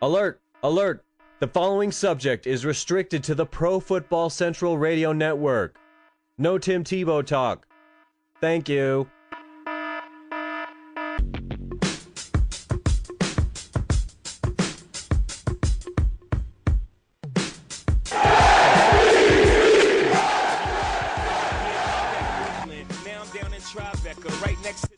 Alert! Alert! The following subject is restricted to the Pro Football Central Radio Network. No Tim Tebow talk. Thank you.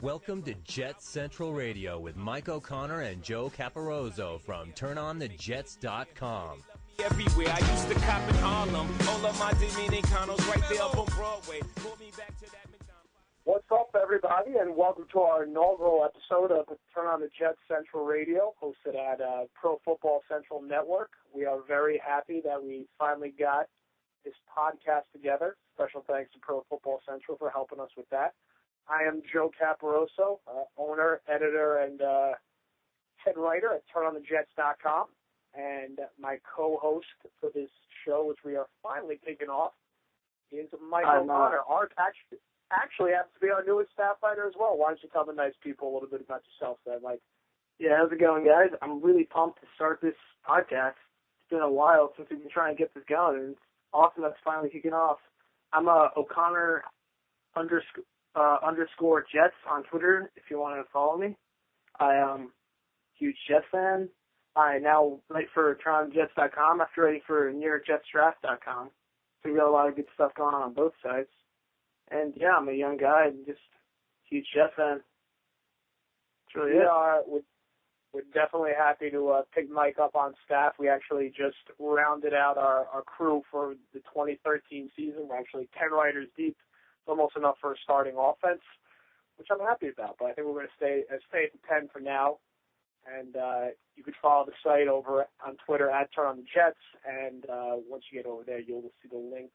Welcome to JetsCentralRadio with Mike O'Connor and Joe Caporoso from TurnOnTheJets.com. Everywhere I used to cop in Harlem, all of my Dominicanos right there up on Broadway. Pulled me back to that McDonald's. What's up, everybody, and welcome to our inaugural episode of Turn On The Jets Central Radio, hosted at Pro Football Central Network. We are very happy that we finally got this podcast together. Special thanks to Pro Football Central for helping us with that. I am Joe Caporoso, owner, editor, and head writer at TurnOnTheJets.com, and my co-host for this show, which we are finally kicking off, is Mike O'Connor. Art actually happens to be our newest staff writer as well. Why don't you tell the nice people a little bit about yourself there, Mike? Yeah, how's it going, guys? I'm really pumped to start this podcast. It's been a while since we've been trying to get this going, and it's awesome that's finally kicking off. I'm O'Connor underscore Jets on Twitter if you want to follow me. I am a huge Jets fan. I now write for TurnOnTheJets.com after writing for NewYorkJetsDraft.com. So we got a lot of good stuff going on both sides. And yeah, I'm a young guy and just a huge Jets fan. That's really it. We're definitely happy to pick Mike up on staff. We actually just rounded out our crew for the 2013 season. We're actually 10 writers deep. It's almost enough for a starting offense, which I'm happy about. But I think we're going to stay at the 10 for now. And you can follow the site over on Twitter at TurnOnTheJets. And once you get over there, you'll see the link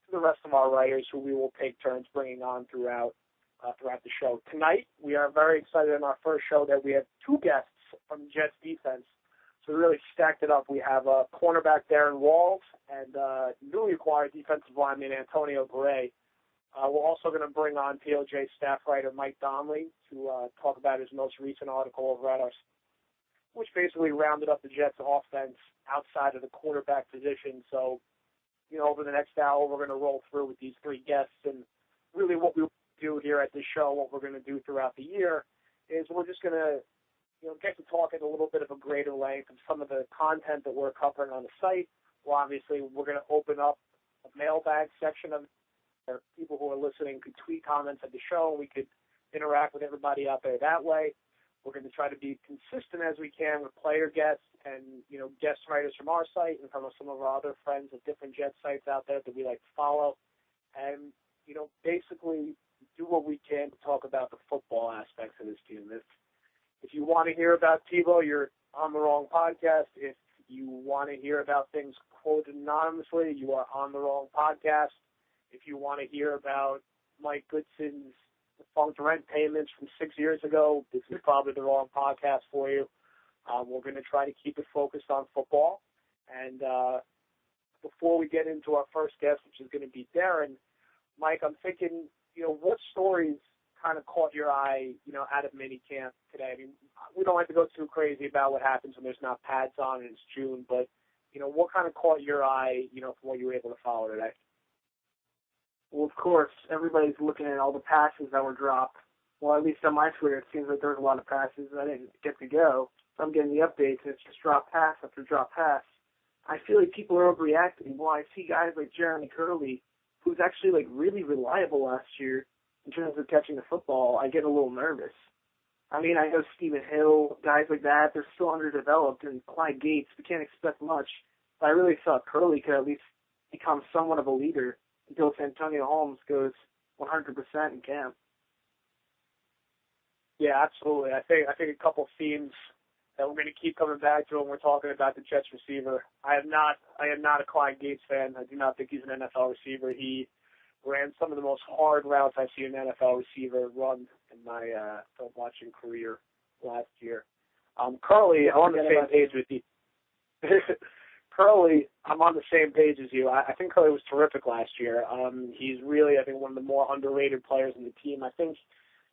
to the rest of our writers who we will take turns bringing on throughout the show. Tonight, we are very excited in our first show that we have two guests from the Jets defense. So we really stacked it up. We have cornerback Darrin and newly acquired defensive lineman Antonio Garay. We're also going to bring on POJ staff writer Mike Donnelly to talk about his most recent article over at which basically rounded up the Jets' offense outside of the quarterback position. So, over the next hour, we're going to roll through with these three guests. And really what we do here at this show, what we're going to do throughout the year, is we're just going to get to talk at a little bit of a greater length of some of the content that we're covering on the site. Well, obviously, we're going to open up a mailbag section of where people who are listening could tweet comments at the show. We could interact with everybody out there that way. We're going to try to be consistent as we can with player guests and, guest writers from our site and from some of our other friends at different Jet sites out there that we like to follow. And, basically do what we can to talk about the football aspects of this team. If you want to hear about Tebow, you're on the wrong podcast. If you want to hear about things quoted anonymously, you are on the wrong podcast. If you want to hear about Mike Goodson's defunct rent payments from 6 years ago, this is probably the wrong podcast for you. We're going to try to keep it focused on football. And before we get into our first guest, which is going to be Darrin, Mike, I'm thinking, what stories kind of caught your eye, out of minicamp today? I mean, we don't have to go too crazy about what happens when there's not pads on and it's June, but, what kind of caught your eye, from what you were able to follow today? Well, of course, everybody's looking at all the passes that were dropped. Well, at least on my Twitter, it seems like there was a lot of passes I didn't get to go. So I'm getting the updates, and it's just drop pass after drop pass. I feel like people are overreacting. Well, I see guys like Jeremy Curley, who's actually, really reliable last year in terms of catching the football. I get a little nervous. I mean, I know Stephen Hill, guys like that, they're still underdeveloped, and Clyde Gates, we can't expect much. But I really thought Curley could at least become somewhat of a leader until Antonio Holmes goes 100% in camp. Yeah, absolutely. I think a couple themes that we're going to keep coming back to when we're talking about the Jets receiver. I am not a Clyde Gates fan. I do not think he's an NFL receiver. He ran some of the most hard routes I've seen an NFL receiver run in my film watching career last year. Curley, I'm on the same page with you. Curley, I'm on the same page as you. I think Curley was terrific last year. He's really, I think, one of the more underrated players in the team. I think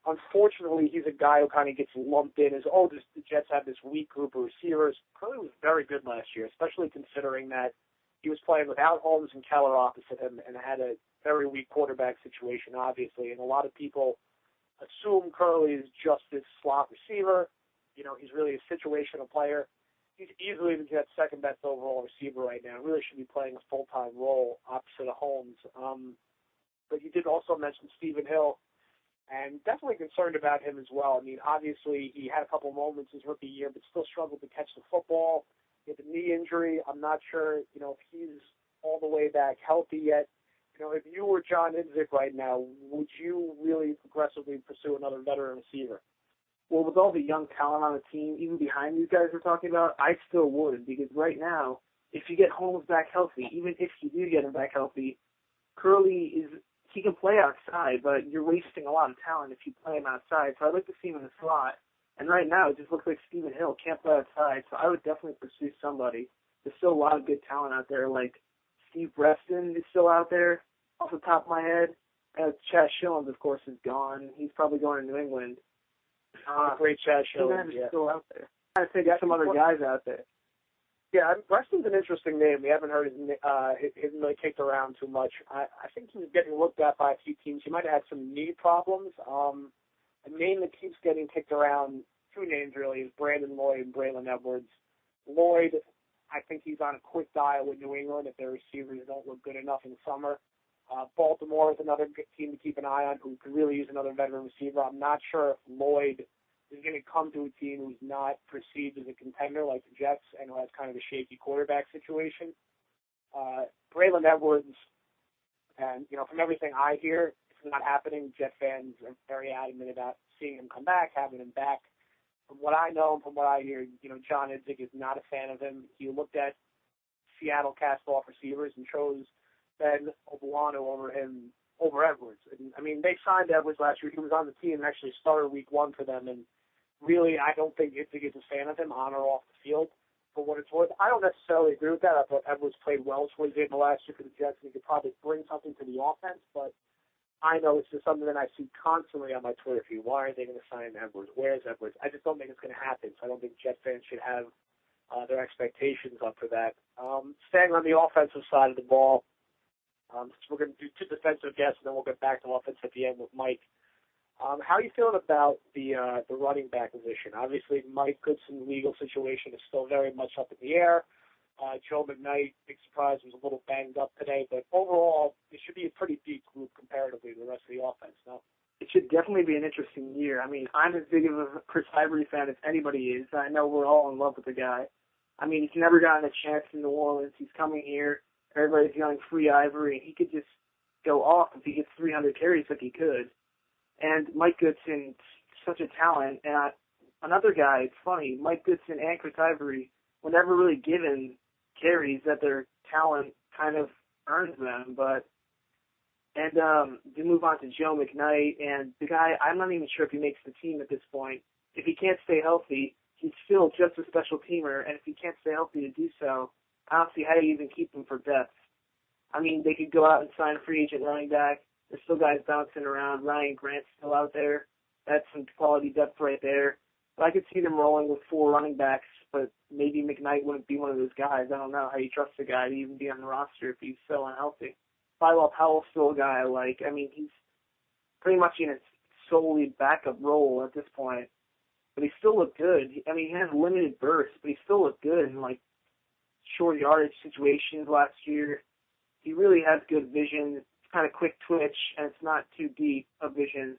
unfortunately, he's a guy who kind of gets lumped in as, the Jets have this weak group of receivers. Curley was very good last year, especially considering that he was playing without Holmes and Keller opposite him and had a very weak quarterback situation, obviously. And a lot of people assume Curley is just this slot receiver. He's really a situational player. He's easily the Jets' second best overall receiver right now. Really should be playing a full-time role opposite of Holmes. But you did also mention Stephen Hill, and definitely concerned about him as well. I mean, obviously, he had a couple moments his rookie year, but still struggled to catch the football. He had a knee injury. I'm not sure, if he's all the way back healthy yet. If you were John Idzik right now, would you really aggressively pursue another veteran receiver? Well, with all the young talent on the team, even behind these guys we're talking about, I still would, because right now, if you get Holmes back healthy, even if you do get him back healthy, Curley he can play outside, but you're wasting a lot of talent if you play him outside. So I'd like to see him in the slot. And right now, it just looks like Stephen Hill can't play outside, so I would definitely pursue somebody. There's still a lot of good talent out there, like Steve Preston is still out there, off the top of my head. Chad Shillings, of course, is gone. He's probably going to New England. Great Chad Shillings, yeah. Still out there. I think some other guys out there. Yeah, Preston's an interesting name. We haven't heard his really kicked around too much. I think he was getting looked at by a few teams. He might have had some knee problems. A name that keeps getting kicked around, two names really, is Brandon Lloyd and Braylon Edwards. Lloyd, I think he's on a quick dial with New England if their receivers don't look good enough in the summer. Baltimore is another good team to keep an eye on who could really use another veteran receiver. I'm not sure if Lloyd is going to come to a team who's not perceived as a contender like the Jets and who has kind of a shaky quarterback situation. Braylon Edwards, and, from everything I hear, it's not happening. Jet fans are very adamant about seeing him come back, having him back. From what I know and from what I hear, John Idzik is not a fan of him. He looked at Seattle cast-off receivers and chose Ben Obuanu over Edwards. And, I mean, they signed Edwards last year. He was on the team and actually started week 1 for them. And really, I don't think Idzik is a fan of him on or off the field. For what it's worth, I don't necessarily agree with that. I thought Edwards played well towards the end of last year for the Jets, and he could probably bring something to the offense. But I know it's just something that I see constantly on my Twitter feed. Why are they going to sign Edwards? Where's Edwards? I just don't think it's going to happen. So I don't think Jet fans should have their expectations up for that. Staying on the offensive side of the ball, we're going to do 2 defensive guests, and then we'll get back to offense at the end with Mike. How are you feeling about the running back position? Obviously, Mike Goodson's legal situation is still very much up in the air. Joe McKnight, big surprise, was a little banged up today, but overall, it should be a pretty deep group comparatively to the rest of the offense, no? It should definitely be an interesting year. I mean, I'm as big of a Chris Ivory fan as anybody is. I know we're all in love with the guy. I mean, he's never gotten a chance in New Orleans. He's coming here. Everybody's yelling free Ivory. He could just go off if he gets 300 carries like he could. And Mike Goodson, such a talent. And another guy, it's funny, Mike Goodson and Chris Ivory were never really given carries that their talent kind of earns them. To move on to Joe McKnight, and the guy, I'm not even sure if he makes the team at this point. If he can't stay healthy, he's still just a special teamer, and if he can't stay healthy to do so, I don't see how you even keep him for depth. I mean, they could go out and sign a free agent running back. There's still guys bouncing around. Ryan Grant's still out there. That's some quality depth right there. But I could see them rolling with 4 running backs, but maybe McKnight wouldn't be one of those guys. I don't know how you trust a guy to even be on the roster if he's so unhealthy. Philo Powell's still a guy I like. I mean, he's pretty much in a solely backup role at this point. But he still looked good. I mean, he has limited bursts, but he still looked good in, short yardage situations last year. He really has good vision. It's kind of quick twitch, and it's not too deep a vision.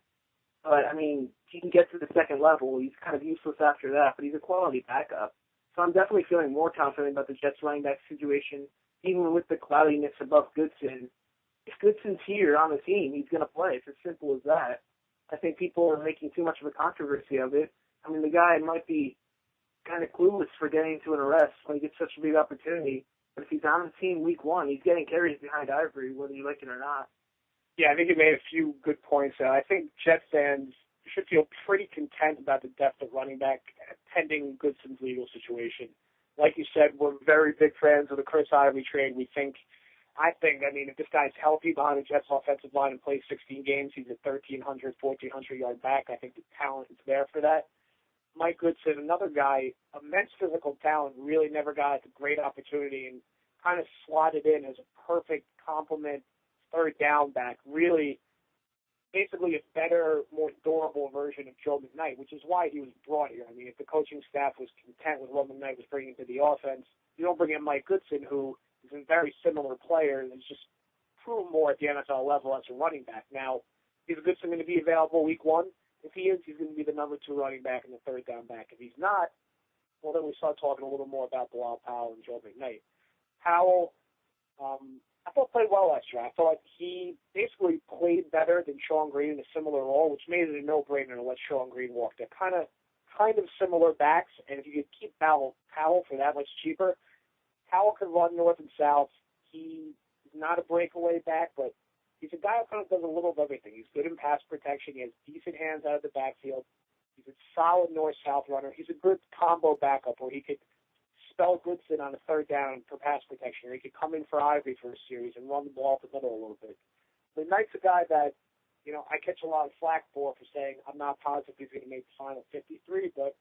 But, I mean, he can get to the second level. He's kind of useless after that, but he's a quality backup. So I'm definitely feeling more confident about the Jets running back situation, even with the cloudiness above Goodson. If Goodson's here on the team, he's going to play. It's as simple as that. I think people are making too much of a controversy of it. I mean, the guy might be kind of clueless for getting into an arrest when he gets such a big opportunity. But if he's on the team week 1, he's getting carries behind Ivory, whether you like it or not. Yeah, I think you made a few good points. I think Jets fans should feel pretty content about the depth of running back pending Goodson's legal situation. Like you said, we're very big fans of the Chris Ivory trade. We think I think, if this guy's healthy behind the Jets offensive line and plays 16 games, he's a 1,300, 1,400-yard back. I think the talent is there for that. Mike Goodson, another guy, immense physical talent, really never got a great opportunity and kind of slotted in as a perfect complement, third down back, really basically a better, more durable version of Joe McKnight, which is why he was brought here. If the coaching staff was content with what McKnight was bringing to the offense, you don't bring in Mike Goodson, who is a very similar player and has just proven more at the NFL level as a running back. Now, is Goodson going to be available week one? If he is, he's going to be the number 2 running back and the third down back. If he's not, well, then we start talking a little more about Bilal Powell and Joe McKnight. Powell, I thought played well last year. I thought he basically played better than Sean Green in a similar role, which made it a no-brainer to let Sean Green walk. They're kind of similar backs, and if you could keep Powell for that much cheaper, Powell can run north and south. He is not a breakaway back, but he's a guy who kind of does a little of everything. He's good in pass protection. He has decent hands out of the backfield. He's a solid north-south runner. He's a good combo backup where he could spell Goodson on a third down for pass protection, or he could come in for Ivory for a series and run the ball up the middle a little bit. McKnight's a guy that, I catch a lot of flack for saying I'm not positive he's going to make the final 53, but,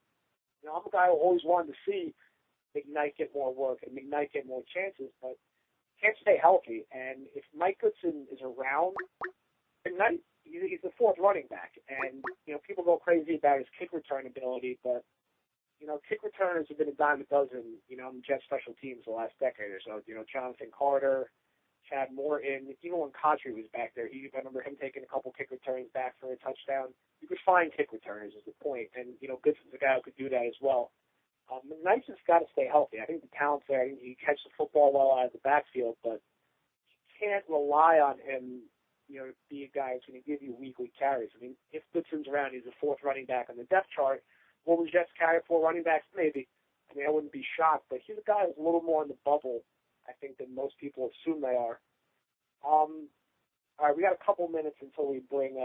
I'm a guy who always wanted to see McKnight get more work and McKnight get more chances, but can't stay healthy. And if Mike Goodson is around, McKnight, he's the 4th running back. And, people go crazy about his kick return ability, but, kick returners have been a dime a dozen, in Jet special teams the last decade or so. Jonathan Carter, Chad Morton, even when Cotry was back there, I remember him taking a couple kick returns back for a touchdown. You could find kick returners is the point, and, Goodson's a guy who could do that as well. McKnight's just got to stay healthy. I think the talent's there. He catches the football well out of the backfield, but you can't rely on him, to be a guy who's going to give you weekly carries. If Goodson's around, he's the 4th running back on the depth chart. Will the Jets carry 4 running backs? Maybe. I wouldn't be shocked, but he's a guy who's a little more in the bubble, I think, than most people assume they are. All right, we got a couple minutes until we bring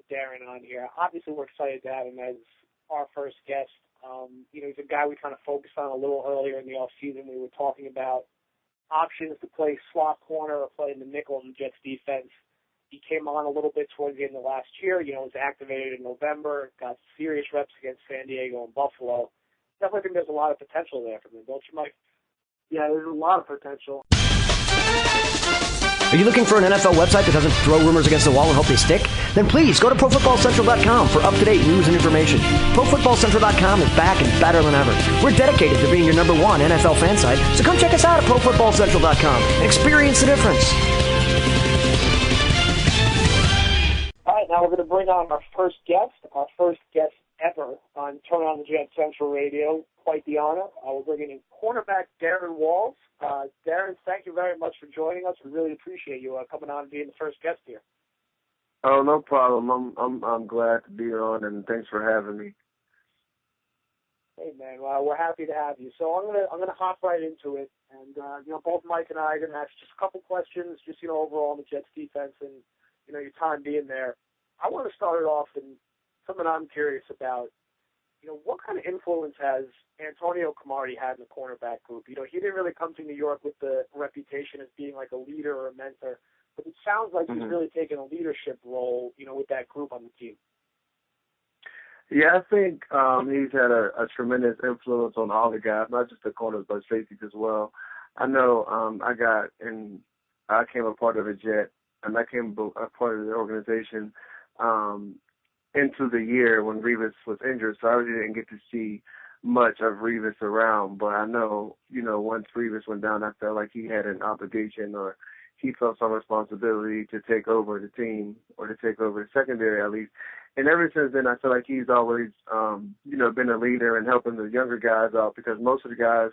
Darrin on here. Obviously, we're excited to have him as our first guest. He's a guy we kind of focused on a little earlier in the offseason. We were talking about options to play slot corner or play in the nickel in the Jets defense. He came on a little bit towards the end of last year, was activated in November, got serious reps against San Diego and Buffalo. Definitely think there's a lot of potential there for him, don't you, Mike? Yeah, there's a lot of potential. Are you looking for an NFL website that doesn't throw rumors against the wall and hope they stick? Then please go to ProFootballCentral.com for up-to-date news and information. ProFootballCentral.com is back and better than ever. We're dedicated to being your #1 NFL fan site, so come check us out at ProFootballCentral.com and experience the difference. All right, now we're going to bring on our first guest ever on Turn on the Jet Central Radio. Quite the honor. We're bringing in cornerback Darrin Walls. Darrin, thank you very much for joining us. We really appreciate you coming on and being the first guest here. Oh, no problem. I'm glad to be on, and thanks for having me. Hey man, well, we're happy to have you. So I'm gonna hop right into it, and both Mike and I are gonna ask just a couple questions, just overall on the Jets defense and your time being there. I want to start it off and something I'm curious about. What kind of influence has Antonio Cromartie had in the cornerback group? He didn't really come to New York with the reputation as being like a leader or a mentor, but it sounds like he's really taken a leadership role, with that group on the team. Yeah, I think he's had a tremendous influence on all the guys, not just the corners, but safeties as well. I know I came a part of a Jet, and I came a part of the organization into the year when Revis was injured, so I really didn't get to see much of Revis around. But I know, once Revis went down, I felt like he had an obligation, or he felt some responsibility to take over the team, or to take over the secondary at least. And ever since then, I feel like he's always, been a leader and helping the younger guys out, because most of the guys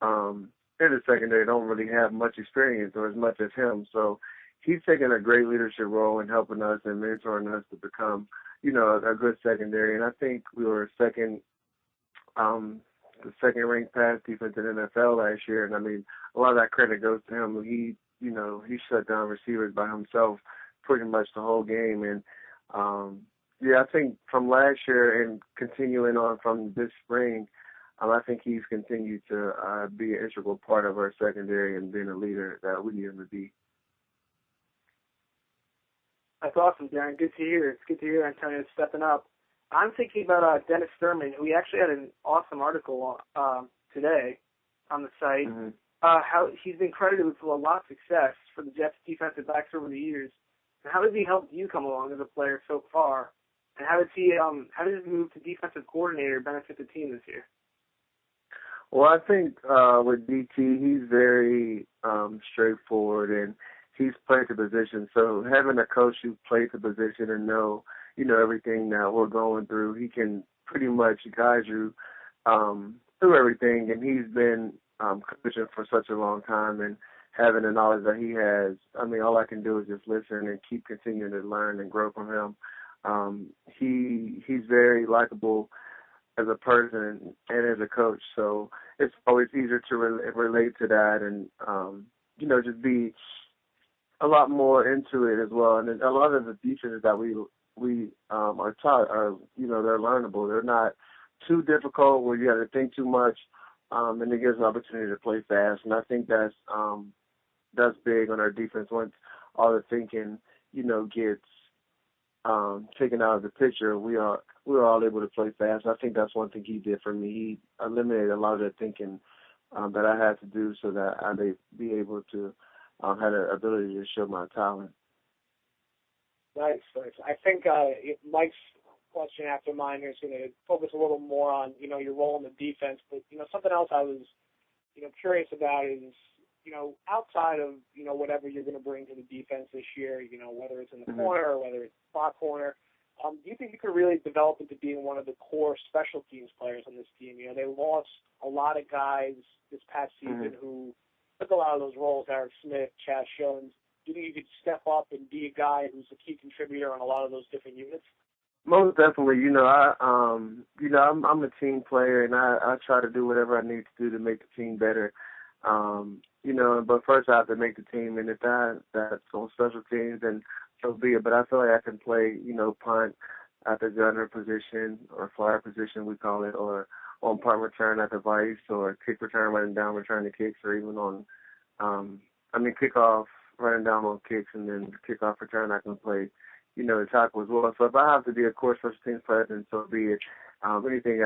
in the secondary don't really have much experience or as much as him. So he's taken a great leadership role in helping us and mentoring us to become, a good secondary. And I think we were the second-ranked pass defense in the NFL last year. And, a lot of that credit goes to him. He shut down receivers by himself pretty much the whole game. And, I think from last year and continuing on from this spring, I think he's continued to be an integral part of our secondary and being a leader that we need him to be. That's awesome, Darrin. Good to hear. It's good to hear Antonio stepping up. I'm thinking about Dennis Thurman, who we actually had an awesome article today on the site. Mm-hmm. How he's been credited with a lot of success for the Jets defensive backs over the years. And how has he helped you come along as a player so far? And how does his move to defensive coordinator benefit the team this year? Well, I think with DT, he's very straightforward, and he's played the position. So having a coach who played the position and know everything that we're going through, he can pretty much guide you through everything. And he's been coaching for such a long time, and having the knowledge that he has, I mean, all I can do is just listen and keep continuing to learn and grow from him. He's very likable as a person and as a coach, so it's always easier to relate to that and, just be a lot more into it as well. And a lot of the features that we are taught are, they're learnable. They're not too difficult where you have to think too much, and it gives an opportunity to play fast. And I think that's big on our defense. Once all the thinking, gets taken out of the picture, we are all able to play fast. I think that's one thing he did for me. He eliminated a lot of the thinking that I had to do so that I may be able to have the ability to show my talent. Nice. I think Mike's question after mine here is going to focus a little more on, your role in the defense. But, something else I was, curious about is, outside of, whatever you're going to bring to the defense this year, whether it's in the corner or whether it's spot corner, do you think you could really develop into being one of the core special teams players on this team? They lost a lot of guys this past season who took a lot of those roles, Eric Smith, Chaz Jones. Do you think you could step up and be a guy who's a key contributor on a lot of those different units? Most definitely. I'm a team player, and I try to do whatever I need to do to make the team better. But first I have to make the team, and if that's on special teams, then so be it. But I feel like I can play, punt at the gunner position or flyer position, we call it, or on punt return at the vice, or kick return, running down, return the kicks, or even on, kickoff, running down on kicks, and then kickoff return I can play, the tackle as well. So if I have to be a core special teams player, then so be it. Anything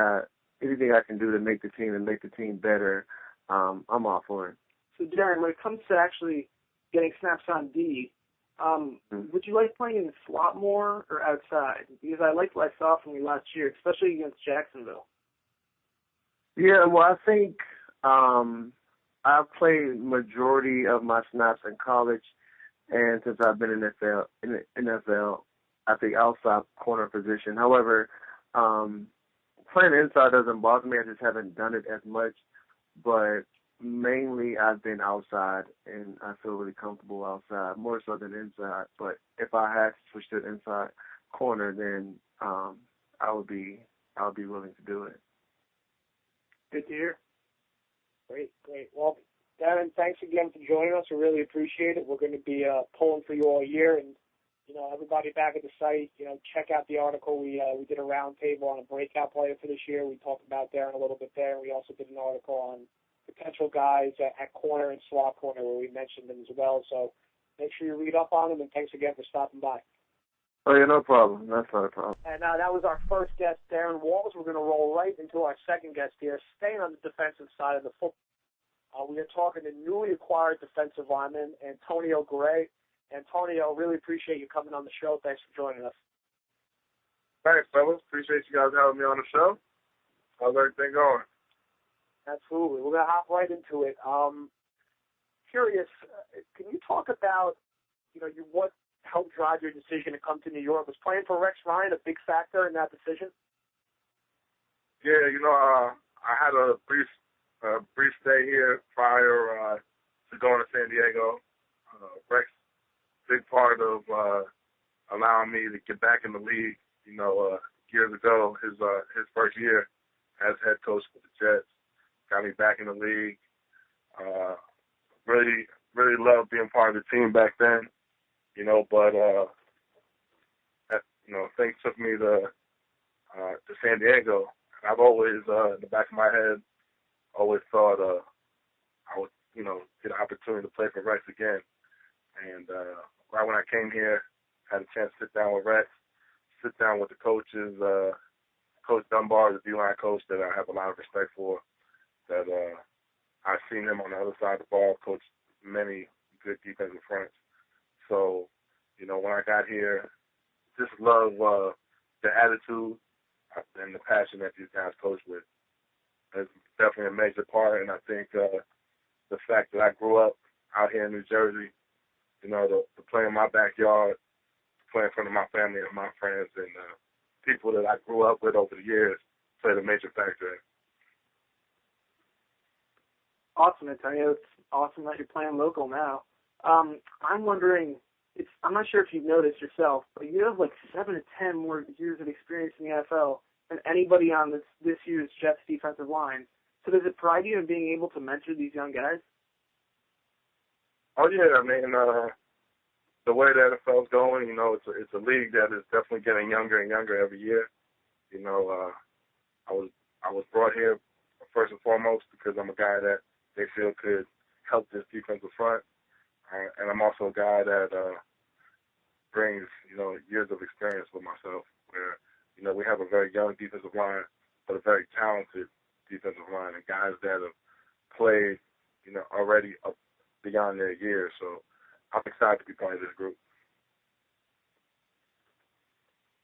I can do to make the team and make the team better, I'm all for it. So, Darrin, when it comes to actually getting snaps on D, would you like playing in the slot more or outside? Because I liked what I saw from you last year, especially against Jacksonville. Yeah, well, I think I've played majority of my snaps in college, and since I've been in the NFL at the outside corner position. However, playing inside doesn't bother me. I just haven't done it as much, but mainly I've been outside, and I feel really comfortable outside, more so than inside. But if I had to switch to the inside corner, then I would be willing to do it. Good to hear. Great. Well, Darrin, thanks again for joining us. We really appreciate it. We're going to be pulling for you all year, and everybody back at the site, check out the article. We did a roundtable on a breakout player for this year. We talked about Darrin a little bit there. We also did an article on potential guys at corner and slot corner where we mentioned them as well. So make sure you read up on them, and thanks again for stopping by. Oh, yeah, no problem. That's not a problem. And that was our first guest, Darrin Walls. We're going to roll right into our second guest here, staying on the defensive side of the football. We are talking to newly acquired defensive lineman, Antonio Garay. Antonio, really appreciate you coming on the show. Thanks for joining us. Thanks, fellas. Appreciate you guys having me on the show. How's everything going? Absolutely. We're going to hop right into it. Curious, can you talk about, what helped drive your decision to come to New York? Was playing for Rex Ryan a big factor in that decision? Yeah, I had a brief stay here prior to going to San Diego. Rex, big part of allowing me to get back in the league. Years ago, his first year as head coach for the Jets got me back in the league. Really loved being part of the team back then. But things took me to San Diego. I've always, in the back of my head, always thought I would, get an opportunity to play for Rex again. And right when I came here, had a chance to sit down with Rex, sit down with the coaches, Coach Dunbar, the D-line coach that I have a lot of respect for, that I've seen him on the other side of the ball, coach many good defensive fronts. So, when I got here, just love the attitude and the passion that these guys coach with. It's definitely a major part, and I think the fact that I grew up out here in New Jersey, to play in my backyard, to play in front of my family and my friends and people that I grew up with over the years played a major factor in. Awesome, Antonio. It's awesome that you're playing local now. I'm wondering, I'm not sure if you've noticed yourself, but you have like 7 to 10 more years of experience in the NFL than anybody on this year's Jets defensive line. So does it pride you in being able to mentor these young guys? Oh, yeah. I mean, the way the NFL's going, it's a league that is definitely getting younger and younger every year. I was brought here first and foremost because I'm a guy that they feel could help this defensive front. And I'm also a guy that brings, years of experience with myself where, we have a very young defensive line, but a very talented defensive line and guys that have played, already up beyond their years. So I'm excited to be part of this group.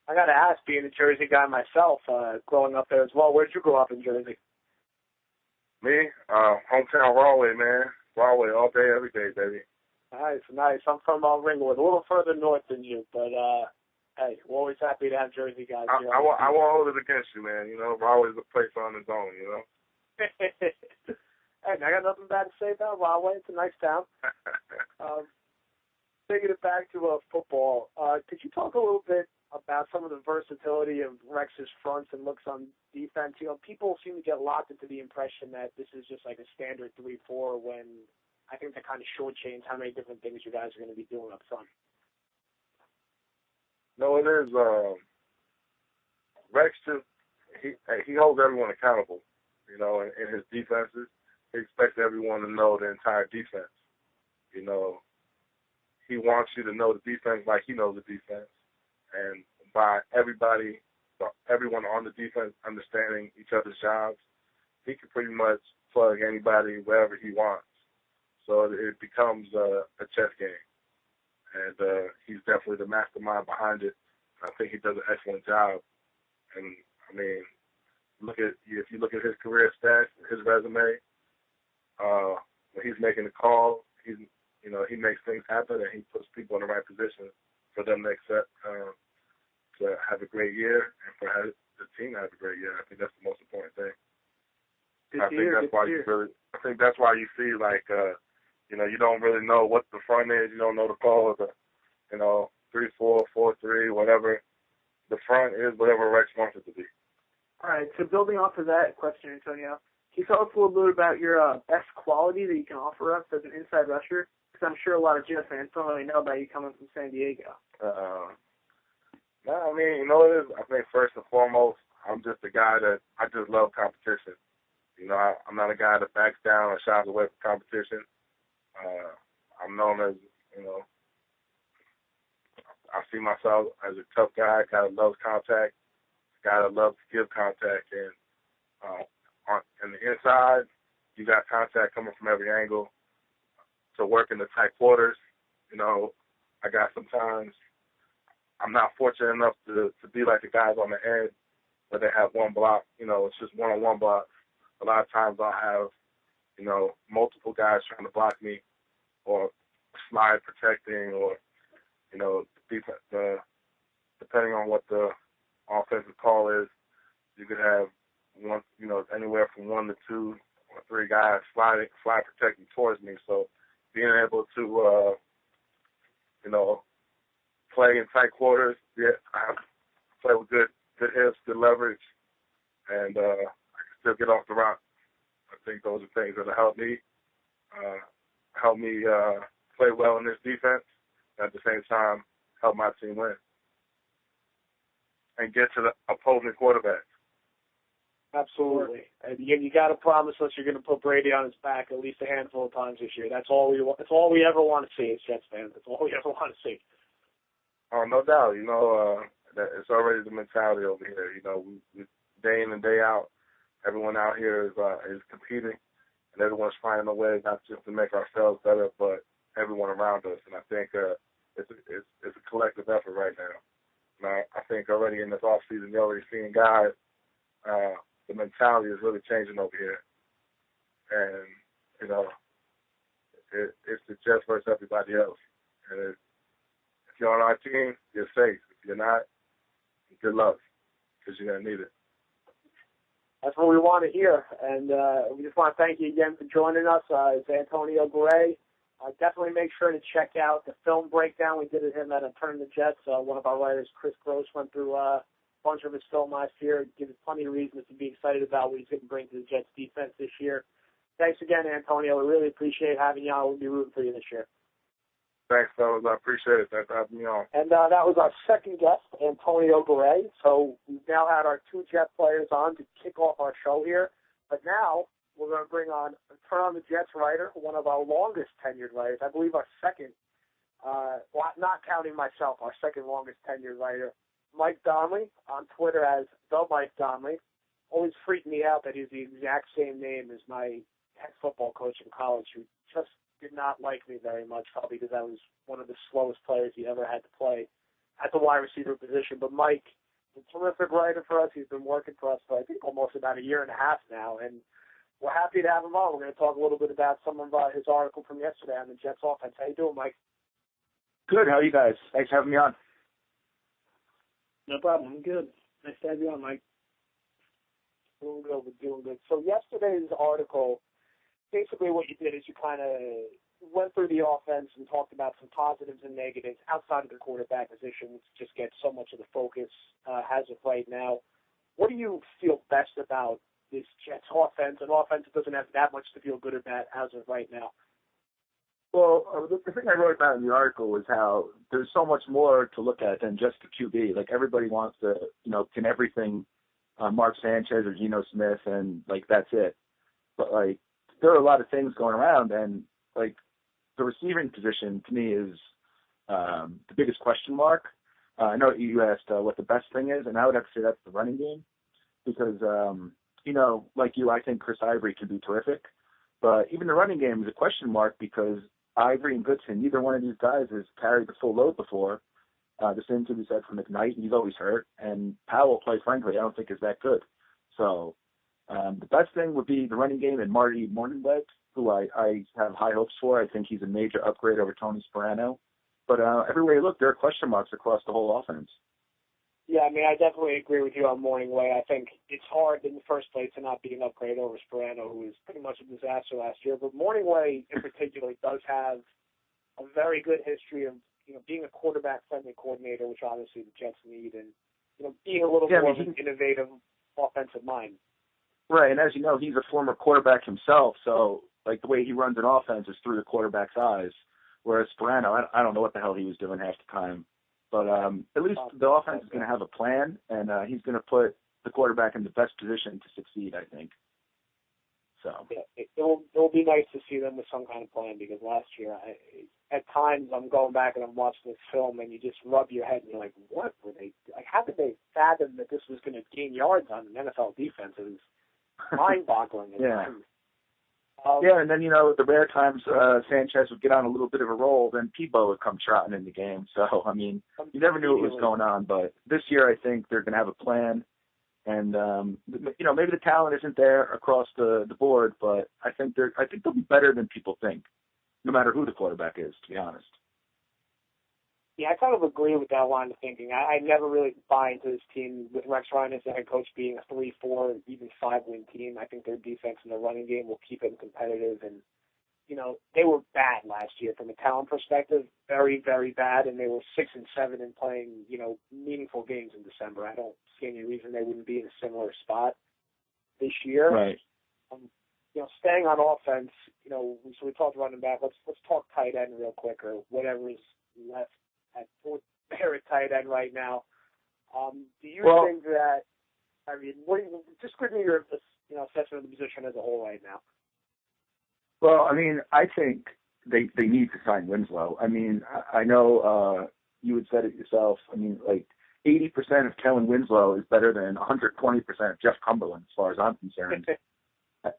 I got to ask, being a Jersey guy myself, growing up there as well, where'd you grow up in Jersey? Me? Hometown Rahway, man. Rahway all day, every day, baby. Nice. I'm from Ringwood, a little further north than you, but hey, we're always happy to have Jersey guys here. I won't hold it against you, man. Rahway's a place on its own, Hey, I got nothing bad to say about Rahway. It's a nice town. Taking it back to football, could you talk a little bit about some of the versatility of Rex's fronts and looks on defense? People seem to get locked into the impression that this is just like a standard 3-4 when I think that kind of shortchanges how many different things you guys are going to be doing up front. No, it is. Rex he holds everyone accountable, in his defenses. He expects everyone to know the entire defense. He wants you to know the defense like he knows the defense. And by everyone on the defense understanding each other's jobs, he can pretty much plug anybody wherever he wants. So it becomes a chess game. And he's definitely the mastermind behind it. I think he does an excellent job. And, I mean, if you look at his career stats, his resume, when he's making a call, he makes things happen and he puts people in the right position for them to accept to have a great year and for the team to have a great year. I think that's the most important thing. I think that's why you see you don't really know what the front is. You don't know the call of the 3-4, 4-3, whatever. The front is whatever Rex wants it to be. All right. So building off of that question, Antonio, can you tell us a little bit about your best quality that you can offer us as an inside rusher? Because I'm sure a lot of Jets fans don't really know about you coming from San Diego. No, I mean, what it is? I think first and foremost, I'm just a guy that I just love competition. I'm not a guy that backs down or shies away from competition. I'm known as, I see myself as a tough guy that loves contact, a guy that loves to give contact. And on the inside, you got contact coming from every angle. To work in the tight quarters, I got sometimes I'm not fortunate enough to be like the guys on the end where they have one block. It's just one-on-one blocks. A lot of times I'll have, multiple guys trying to block me or slide protecting or, depending on what the offensive call is, you could have one, anywhere from 1 to 2 or 3 guys slide protecting towards me. So being able to, play in tight quarters, I play with good hips, good leverage, and I can still get off the route. I think those are things that will help me play well in this defense, and at the same time help my team win and get to the opposing quarterback. Absolutely. And you got to promise us you're going to put Brady on his back at least a handful of times this year. That's all we ever want to see as Jets fans. That's all we ever want to see. Oh, no doubt. That it's already the mentality over here. We day in and day out, everyone out here is competing, and everyone's finding a way not just to make ourselves better, but everyone around us. And I think it's a collective effort right now. And I think already in this off season, you're already seeing guys. The mentality is really changing over here, and it's the Jets versus everybody else. And if you're on our team, you're safe. If you're not, good luck, because you're gonna need it. That's what we want to hear, and we just want to thank you again for joining us. It's Antonio Garay. Definitely make sure to check out the film breakdown we did of him at Turn the Jets. One of our writers, Chris Gross, went through a bunch of his film last year. It gives us plenty of reasons to be excited about what he's going to bring to the Jets defense this year. Thanks again, Antonio. We really appreciate having you on. We'll be rooting for you this year. Thanks, fellas. I appreciate it. Thanks for having me on. And that was our second guest, Antonio Garay. So we've now had our two Jet players on to kick off our show here. But now we're going to bring on a Turn on the Jets writer, one of our longest tenured writers. I believe our second, not counting myself, our second longest tenured writer, Mike Donnelly, on Twitter as the Mike Donnelly. Always freaked me out that he's the exact same name as my head football coach in college, who just did not like me very much, probably because I was one of the slowest players he ever had to play at the wide receiver position. But Mike is a terrific writer for us. He's been working for us for, I think, almost about a year and a half now, and we're happy to have him on. We're going to talk a little bit about some of his article from yesterday on the Jets offense. How you doing, Mike? Good. How are you guys? Thanks for having me on. No problem. I'm good. Nice to have you on, Mike. Doing good. So yesterday's article, basically what you did is you kind of went through the offense and talked about some positives and negatives outside of the quarterback position, which just gets so much of the focus as of right now. What do you feel best about this Jets offense, an offense that doesn't have that much to feel good about as of right now? Well, the thing I wrote about in the article was how there's so much more to look at than just the QB. Like, everybody wants to, pin everything on Mark Sanchez or Geno Smith, and, that's it. But, there are a lot of things going around, and, the receiving position, to me, is the biggest question mark. I know you asked what the best thing is, and I would have to say that's the running game. Because, like you, I think Chris Ivory can be terrific. But even the running game is a question mark because Ivory and Goodson, neither one of these guys has carried the full load before. The same can be said for McKnight, and he's always hurt. And Powell, quite frankly, I don't think is that good. So the best thing would be the running game and Marty Morningweg, who I have high hopes for. I think he's a major upgrade over Tony Sperano. But everywhere you look, there are question marks across the whole offense. Yeah, I mean, I definitely agree with you on Morningweg. I think it's hard in the first place to not be an upgrade over Sperano, who was pretty much a disaster last year. But Morningweg, in particular, does have a very good history of, being a quarterback-friendly coordinator, which obviously the Jets need, and, being a little more of an innovative offensive mind. Right, and as you know, he's a former quarterback himself, so, the way he runs an offense is through the quarterback's eyes, whereas Sperano, I don't know what the hell he was doing half the time. But at least the offense is going to have a plan, and he's going to put the quarterback in the best position to succeed, I think. So yeah, it will be nice to see them with some kind of plan, because last year, at times, I'm going back and I'm watching this film, and you just rub your head and you're like, what were they? How did they fathom that this was going to gain yards on an NFL defense? It was mind-boggling at times. Yeah, and then, the rare times Sanchez would get on a little bit of a roll, then Peebo would come trotting in the game. So, I mean, you never knew what was going on. But this year, I think they're going to have a plan. And, maybe the talent isn't there across the board, but I think they'll be better than people think, no matter who the quarterback is, to be honest. Yeah, I kind of agree with that line of thinking. I never really buy into this team with Rex Ryan as the head coach being a 3-4, even 5-win team. I think their defense and their running game will keep them competitive. And, they were bad last year from a talent perspective, very, very bad. And they were 6-7 in playing, meaningful games in December. I don't see any reason they wouldn't be in a similar spot this year. Right. Staying on offense, so we talked running back. Let's talk tight end real quick, or whatever is left at tight end right now. Do you think that I mean, just give me your assessment of the position as a whole right now. Well, I mean, I think they need to sign Winslow. I mean, I know you had said it yourself. I mean, like 80% of Kellen Winslow is better than 120% of Jeff Cumberland, as far as I'm concerned.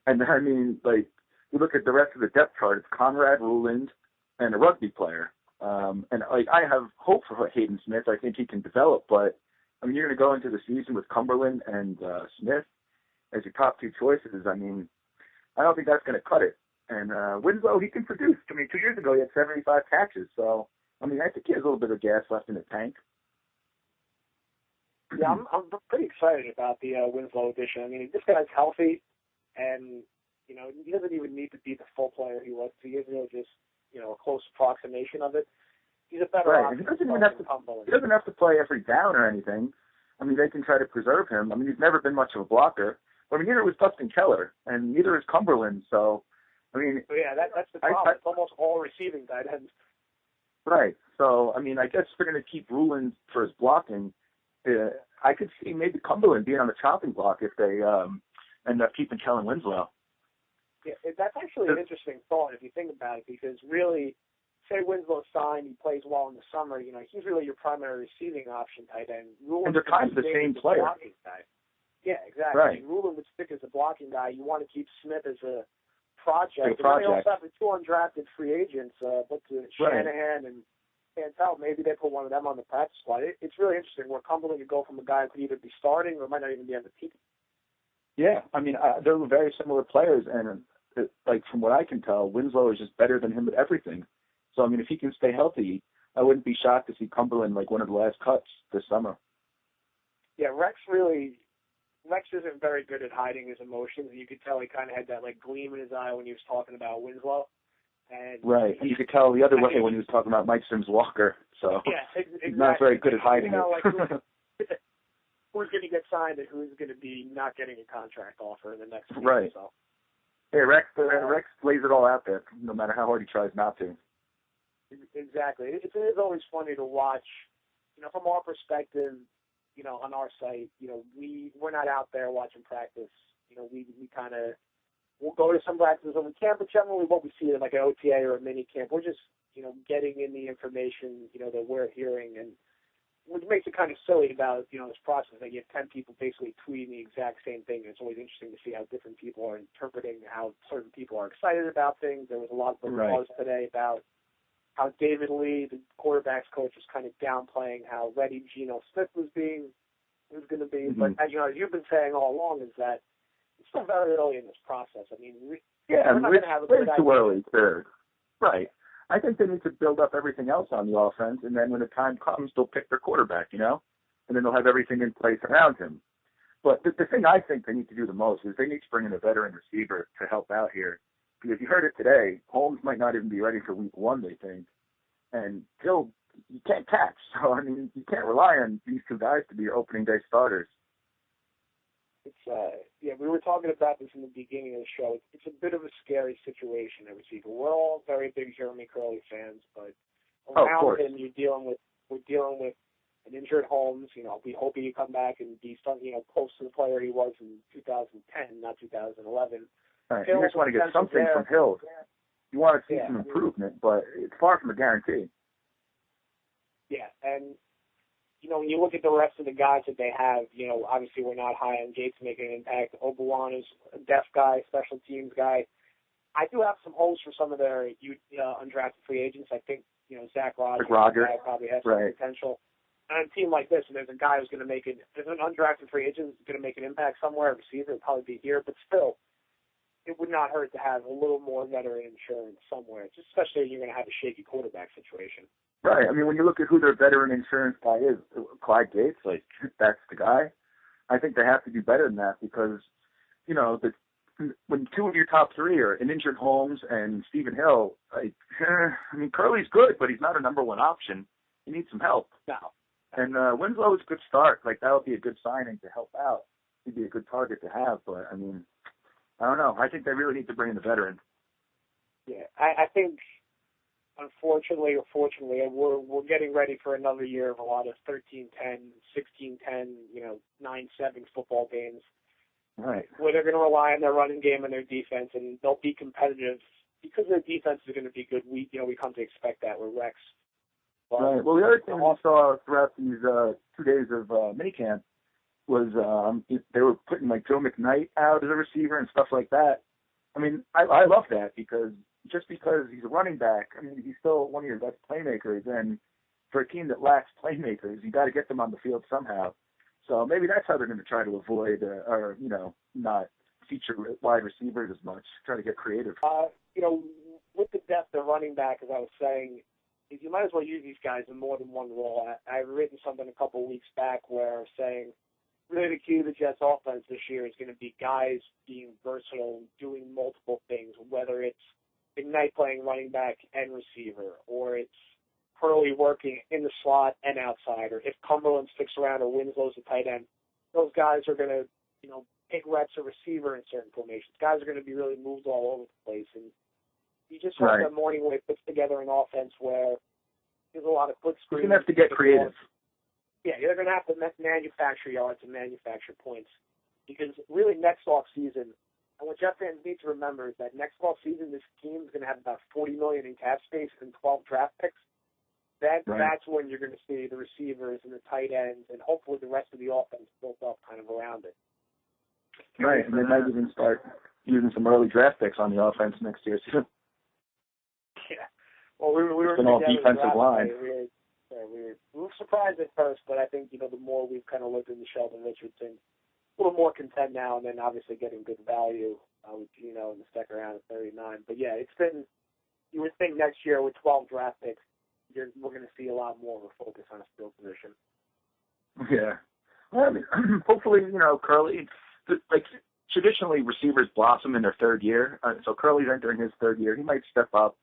And I mean, like, you look at the rest of the depth chart, it's Conrad Ruland and a rugby player. And like, I have hope for Hayden Smith. I think he can develop, but I mean, you're going to go into the season with Cumberland and Smith as your top two choices. I mean, I don't think that's going to cut it. And Winslow, he can produce. I mean, 2 years ago he had 75 catches. So, I mean, I think he has a little bit of gas left in the tank. Yeah, I'm pretty excited about the Winslow addition. I mean, this guy's healthy, and he doesn't even need to be the full player he was 2 years ago. Just a close approximation of it. He's a better option. He doesn't have to play every down or anything. I mean, they can try to preserve him. I mean, he's never been much of a blocker. I mean, neither was Dustin Keller, and neither is Cumberland. So, I mean, that's the problem. It's almost all receiving tight ends. Right. So, I mean, I guess they're going to keep Ruland for his blocking. I could see maybe Cumberland being on the chopping block if they end up keeping Kellen Winslow. Yeah, that's actually an interesting thought if you think about it, because really, say Winslow's signed, he plays well in the summer, he's really your primary receiving option tight end. And they're kind of the same player. Yeah, exactly. Right. Ruland would stick as a blocking guy. You want to keep Smith as a project. They also have the two undrafted free agents, Shanahan and Santel. Maybe they put one of them on the practice squad. It's really interesting where Cumberland could go from a guy who could either be starting or might not even be on the team. Yeah, I mean, they're very similar players, and like from what I can tell, Winslow is just better than him at everything. So, I mean, if he can stay healthy, I wouldn't be shocked to see Cumberland like one of the last cuts this summer. Yeah, Rex isn't very good at hiding his emotions. You could tell he kind of had that like gleam in his eye when he was talking about Winslow. And right, and you could tell the other way when he was talking about Mike Sims-Walker. So yeah, exactly. He's not very good at hiding it. Like, who's going to get signed and who's going to be not getting a contract offer in the next season. Right. So. Hey, Rex lays it all out there, no matter how hard he tries not to. Exactly. It is always funny to watch, from our perspective, on our site, we're not out there watching practice. We kind of, we'll go to some practices on the camp, but generally what we see is like an OTA or a mini camp. We're just, getting in the information, that we're hearing, and which makes it kind of silly about, this process. Like you have 10 people basically tweeting the exact same thing. And it's always interesting to see how different people are interpreting how certain people are excited about things. There was a lot of buzz today about how David Lee, the quarterback's coach, was kind of downplaying how ready Geno Smith was going to be. Mm-hmm. But as you've been saying all along, is that it's still very early in this process. I mean, we're not going to have a good idea. Too early. Right. I think they need to build up everything else on the offense, and then when the time comes, they'll pick their quarterback, and then they'll have everything in place around him. But the thing I think they need to do the most is they need to bring in a veteran receiver to help out here. Because you heard it today, Holmes might not even be ready for week 1, they think. And Hill, you can't catch. So, I mean, you can't rely on these two guys to be your opening day starters. We were talking about this in the beginning of the show. It's a bit of a scary situation at receiver. We're all very big Jeremy Curley fans, but around him, we're dealing with an injured Holmes. We hope he can come back and be close to the player he was in 2010, not 2011. Right. You just want to get something from Hill. You want to see some improvement, but it's far from a guarantee. Yeah, and when you look at the rest of the guys that they have, obviously we're not high on Gates making an impact. Obuwan is a depth guy, special teams guy. I do have some hopes for some of their undrafted free agents. I think, Zach Rogers probably has some potential. And a team like this, and there's a guy who's going to make it, there's an undrafted free agent who's going to make an impact somewhere, a receiver would probably be here, but still, it would not hurt to have a little more veteran insurance somewhere, just especially if you're going to have a shaky quarterback situation. Right. I mean, when you look at who their veteran insurance guy is, Clyde Gates, like, that's the guy. I think they have to do better than that because, when two of your top three are an injured Holmes and Stephen Hill, Curley's good, but he's not a number one option. You need some help. No. And Winslow is a good start. Like, that would be a good signing to help out. He'd be a good target to have, but, I mean, I don't know. I think they really need to bring in a veteran. Yeah, I think unfortunately or fortunately, we're getting ready for another year of a lot of 13-10, 16-10, 9-7 football games. Right. Where they're going to rely on their running game and their defense, and they'll be competitive because their defense is going to be good. We come to expect that with Rex. But, right. Well, the other thing we saw throughout these 2 days of minicamp was they were putting like Joe McKnight out as a receiver and stuff like that. I mean, I love that because he's a running back, I mean, he's still one of your best playmakers. And for a team that lacks playmakers, you got to get them on the field somehow. So maybe that's how they're going to try to avoid or not feature wide receivers as much. Try to get creative. With the depth of running back, as I was saying, you might as well use these guys in more than one role. I've written something a couple of weeks back where saying really the key to the Jets offense this year is going to be guys being versatile, doing multiple things, whether it's McKnight playing running back and receiver, or it's Hurley working in the slot and outside, or if Cumberland sticks around or Winslow's a tight end, those guys are going to, take reps at receiver in certain formations. Guys are going to be really moved all over the place, and you just have that Morningway puts together an offense where there's a lot of quick screens. You're going to have to get creative. Yeah, you're going to have to manufacture yards and manufacture points, because really next off season, and what Jet fans need to remember is that next off season, this team is going to have about $40 million in cap space and 12 draft picks. That's when you're going to see the receivers and the tight ends and hopefully the rest of the offense built up kind of around it. Right, and they might even start using some early draft picks on the offense next year, too. Yeah. Well, we were all defensive line. We were surprised at first, but I think, the more we've kind of looked into Sheldon Richardson, a little more content now, and then obviously getting good value with Gino in the second round at 39. But, yeah, it's been, you would think next year with 12 draft picks, we're going to see a lot more of a focus on a skill position. Yeah. Well, I mean, hopefully, Curley, traditionally receivers blossom in their third year. So Curley's entering his third year. He might step up.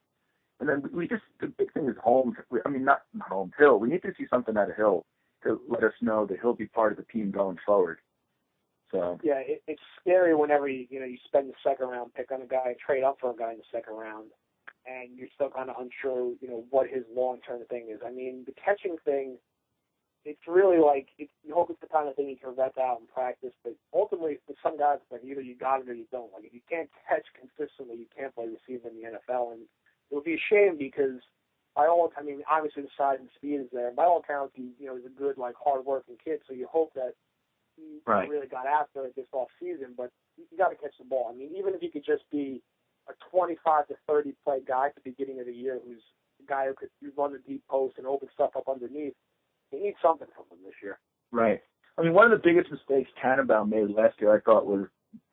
And then the big thing is Hill. We need to see something out of Hill to let us know that he'll be part of the team going forward. So yeah, it's scary whenever you spend the second round pick on a guy, trade up for a guy in the second round, and you're still kind of unsure, what his long-term thing is. I mean, the catching thing, it's really you hope it's the kind of thing you can vet out in practice, but ultimately, for some guys, it's like either you got it or you don't. Like, if you can't catch consistently, you can't play receiver in the NFL, and it would be a shame because obviously the size and speed is there. By all accounts, he's a good, hard-working kid, so you hope that he really got after it this off-season, but you got to catch the ball. I mean, even if he could just be a 25 to 30 play guy at the beginning of the year, who's a guy who could run the deep post and open stuff up underneath, he needs something from him this year. Right. I mean, one of the biggest mistakes Tannenbaum made last year, I thought, was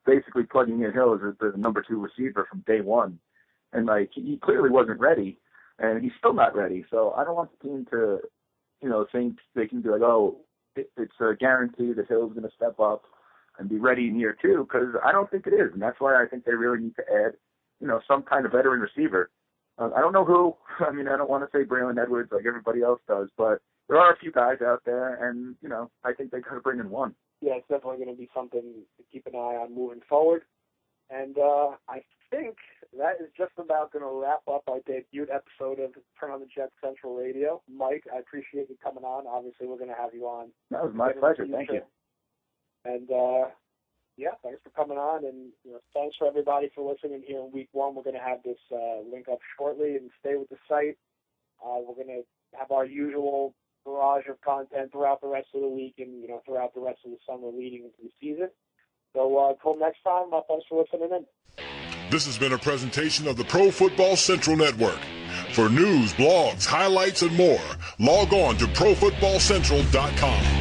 basically plugging in Hill as the number 2 receiver from day one. And, he clearly wasn't ready, and he's still not ready. So I don't want the team to, think they can be like, it's a guarantee that Hill's going to step up and be ready in year 2, because I don't think it is. And that's why I think they really need to add, some kind of veteran receiver. I don't know who. I mean, I don't want to say Braylon Edwards like everybody else does, but there are a few guys out there, and, I think they could bring in one. Yeah, it's definitely going to be something to keep an eye on moving forward. And I think that is just about going to wrap up our debut episode of Turn on the Jets Central Radio. Mike, I appreciate you coming on. Obviously, we're going to have you on. That was my pleasure. Thank you. And, thanks for coming on. And thanks for everybody for listening here in week 1. We're going to have this link up shortly, and stay with the site. We're going to have our usual barrage of content throughout the rest of the week and, throughout the rest of the summer leading into the season. So until next time, thanks for listening in. This has been a presentation of the Pro Football Central Network. For news, blogs, highlights, and more, log on to ProFootballCentral.com.